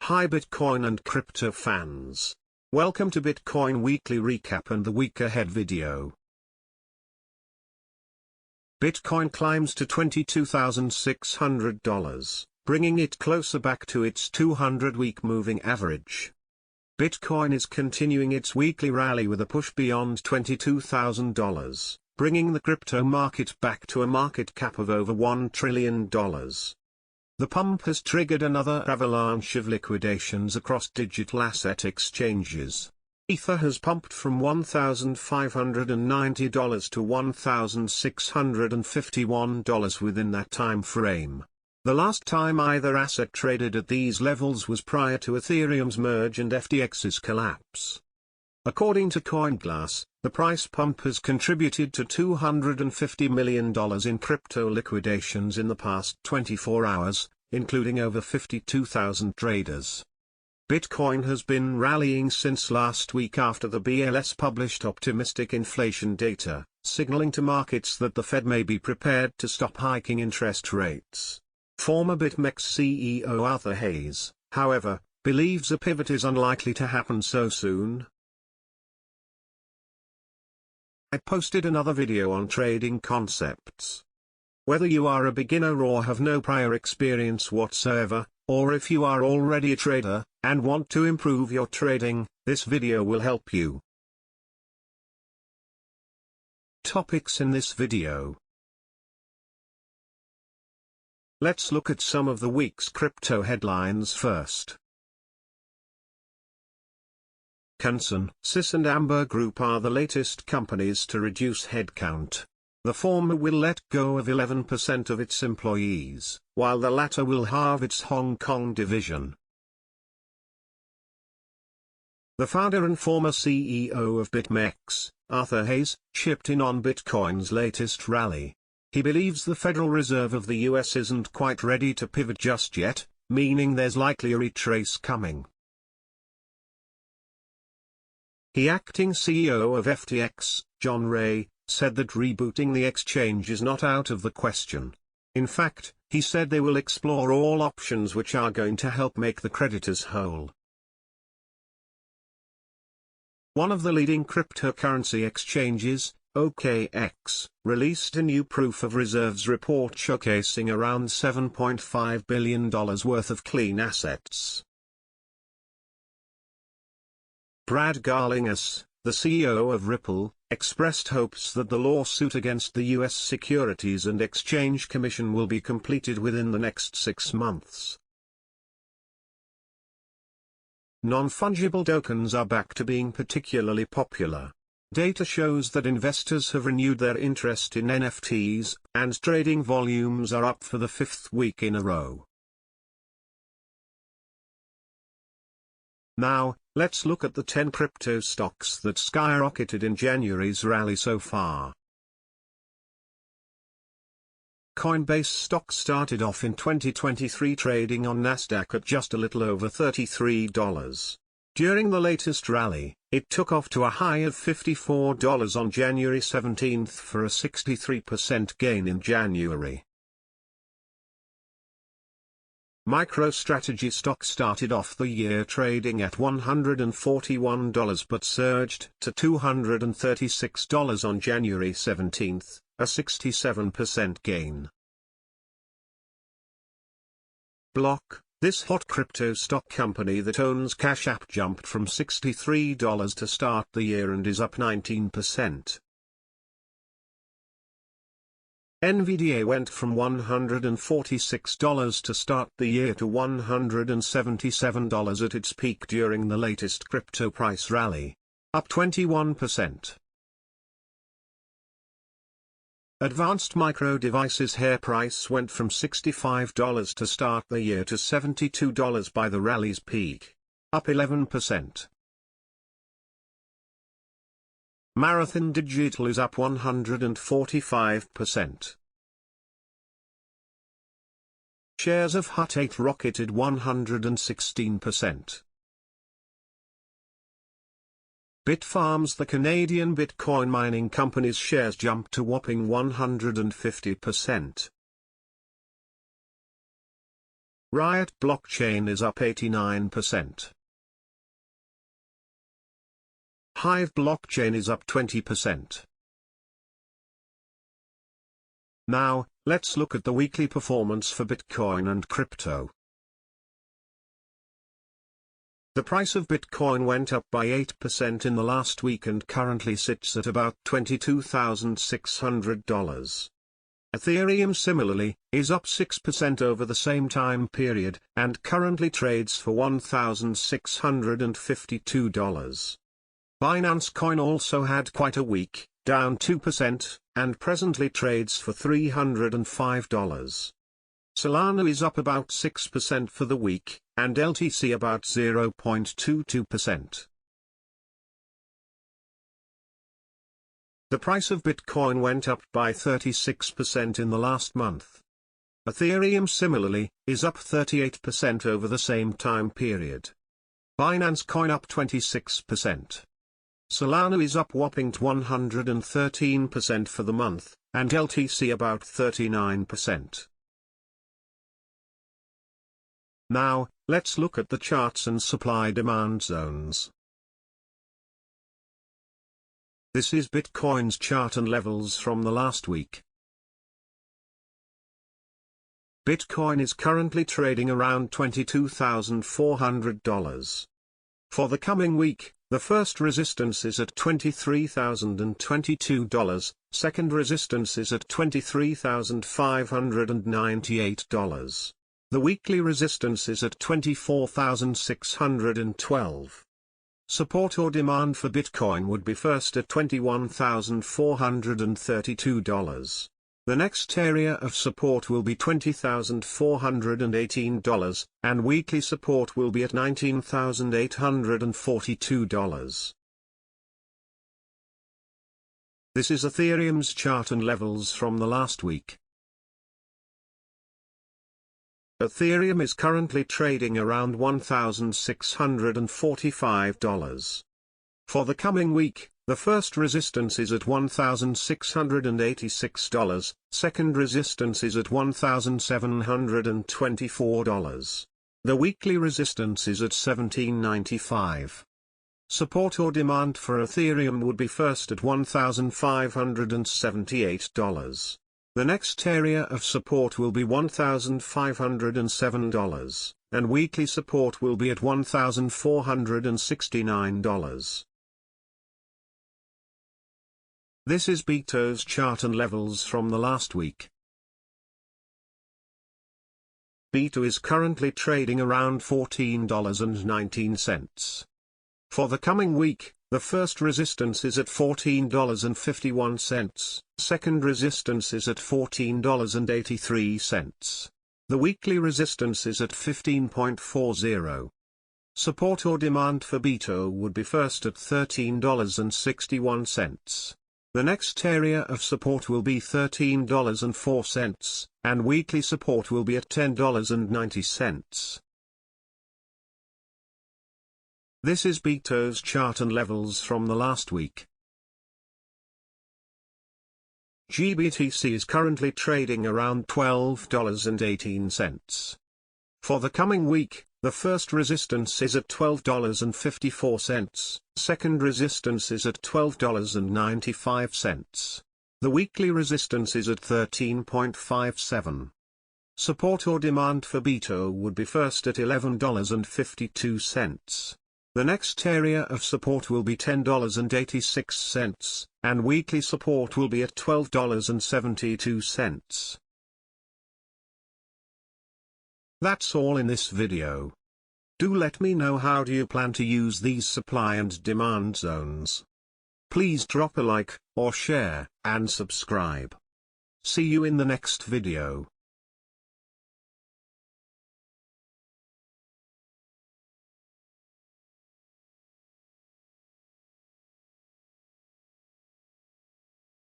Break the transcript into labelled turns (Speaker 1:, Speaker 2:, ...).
Speaker 1: Hi Bitcoin and crypto fans. Welcome to Bitcoin Weekly Recap and the Week Ahead video. Bitcoin climbs to $22,600, bringing it closer back to its 200-week moving average. Bitcoin is continuing its weekly rally with a push beyond $22,000, bringing the crypto market back to a market cap of over $1 trillion. The pump has triggered another avalanche of liquidations across digital asset exchanges. Ether has pumped from $1,590 to $1,651 within that time frame. The last time either asset traded at these levels was prior to Ethereum's merge and FTX's collapse. According to CoinGlass, the price pump has contributed to $250 million in crypto liquidations in the past 24 hours, including over 52,000 traders. Bitcoin has been rallying since last week after the BLS published optimistic inflation data, signaling to markets that the Fed may be prepared to stop hiking interest rates. Former BitMEX CEO Arthur Hayes, however, believes a pivot is unlikely to happen so soon. I posted another video on trading concepts. Whether you are a beginner or have no prior experience whatsoever, or if you are already a trader, and want to improve your trading, this video will help you. Topics in this video. Let's look at some of the week's crypto headlines first. Consensys and Amber Group are the latest companies to reduce headcount. The former will let go of 11% of its employees, while the latter will halve its Hong Kong division. The founder and former CEO of BitMEX, Arthur Hayes, chipped in on Bitcoin's latest rally. He believes the Federal Reserve of the US isn't quite ready to pivot just yet, meaning there's likely a retrace coming. The acting CEO of FTX, John Ray, said that rebooting the exchange is not out of the question. In fact, he said they will explore all options which are going to help make the creditors whole. One of the leading cryptocurrency exchanges, OKX, released a new Proof of Reserves report showcasing around $7.5 billion worth of clean assets. Brad Garlinghouse, the CEO of Ripple, expressed hopes that the lawsuit against the U.S. Securities and Exchange Commission will be completed within the next 6 months. Non-fungible tokens are back to being particularly popular. Data shows that investors have renewed their interest in NFTs, and trading volumes are up for the 5th week in a row. Now, let's look at the 10 crypto stocks that skyrocketed in January's rally so far. Coinbase stock started off in 2023 trading on Nasdaq at just a little over $33. During the latest rally, it took off to a high of $54 on January 17 for a 63% gain in January. MicroStrategy stock started off the year trading at $141 but surged to $236 on January 17, a 67% gain. Block, this hot crypto stock company that owns Cash App, jumped from $63 to start the year and is up 19%. NVDA went from $146 to start the year to $177 at its peak during the latest crypto price rally, up 21%. Advanced Micro Devices hair price went from $65 to start the year to $72 by the rally's peak, up 11%. Marathon Digital is up 145%. Shares of Hut 8 rocketed 116%. Bitfarms, the Canadian Bitcoin mining company's shares jumped to whopping 150%. Riot blockchain is up 89%. Hive blockchain is up 20%. Now, let's look at the weekly performance for Bitcoin and crypto. The price of Bitcoin went up by 8% in the last week and currently sits at about $22,600. Ethereum similarly, is up 6% over the same time period, and currently trades for $1,652. Binance Coin also had quite a week, down 2%, and presently trades for $305. Solana is up about 6% for the week, and LTC about 0.22%. The price of Bitcoin went up by 36% in the last month. Ethereum similarly, is up 38% over the same time period. Binance Coin up 26%. Solana is up whopping 113% for the month, and LTC about 39%. Now, let's look at the charts and supply-demand zones. This is Bitcoin's chart and levels from the last week. Bitcoin is currently trading around $22,400. For the coming week, the first resistance is at $23,022, second resistance is at $23,598. The weekly resistance is at $24,612. Support or demand for Bitcoin would be first at $21,432. The next area of support will be $20,418, and weekly support will be at $19,842. This is Ethereum's chart and levels from the last week. Ethereum is currently trading around $1,645. For the coming week, the first resistance is at $1,686, second resistance is at $1,724. The weekly resistance is at $17.95. Support or demand for Ethereum would be first at $1,578. The next area of support will be $1,507, and weekly support will be at $1,469. This is BITO's chart and levels from the last week. BITO is currently trading around $14.19. For the coming week, the first resistance is at $14.51, second resistance is at $14.83. The weekly resistance is at $15.40. Support or demand for BITO would be first at $13.61. The next area of support will be $13.04, and weekly support will be at $10.90. This is BITO's chart and levels from the last week. GBTC is currently trading around $12.18. For the coming week, the first resistance is at $12.54, second resistance is at $12.95. The weekly resistance is at $13.57. Support or demand for BITO would be first at $11.52. The next area of support will be $10.86, and weekly support will be at $12.72. That's all in this video. Do let me know how do you plan to use these supply and demand zones. Please drop a like, or share, and subscribe. See you in the next video.